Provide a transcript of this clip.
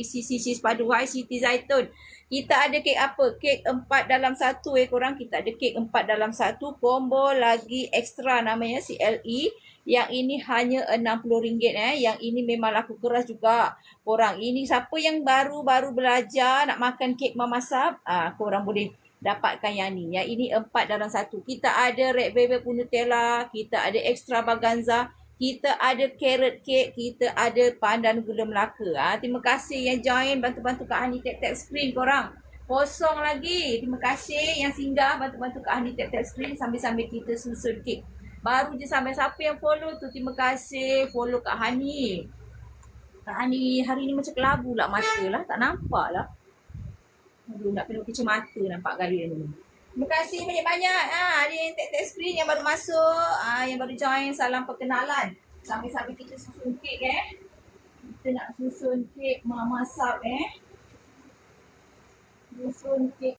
ECC cheese padu, High Siti Zaitun. Kita ada kek apa? Kek 4 dalam 1 korang. Kita ada kek 4 dalam 1 combo lagi ekstra namanya CLE. Yang ini hanya RM60 Yang ini memang laku keras juga. Korang ini siapa yang baru-baru belajar nak makan kek memasak, korang boleh dapatkan yang ni. Yang ini 4 dalam 1. Kita ada Red Velvet Nutella, kita ada Extravaganza, kita ada carrot cake, kita ada pandan gula Melaka. Terima kasih yang join, bantu-bantu Kak Hani tap-tap screen korang. Kosong lagi. Terima kasih yang singgah, bantu-bantu Kak Hani tap-tap screen sambil-sambil kita susun kek. Baru je sampai siapa yang follow tu, terima kasih follow Kak Hani. Kak Hani hari ni macam kelabu lah mata lah, tak nampak lah. Aduh, nak kena kacamata nampak gaya ni. Terima kasih banyak-banyak. Ada yang tag screen yang baru masuk, yang baru join, salam perkenalan. Sambil-sambil kita susun kek Kita nak susun kek memasak Susun kek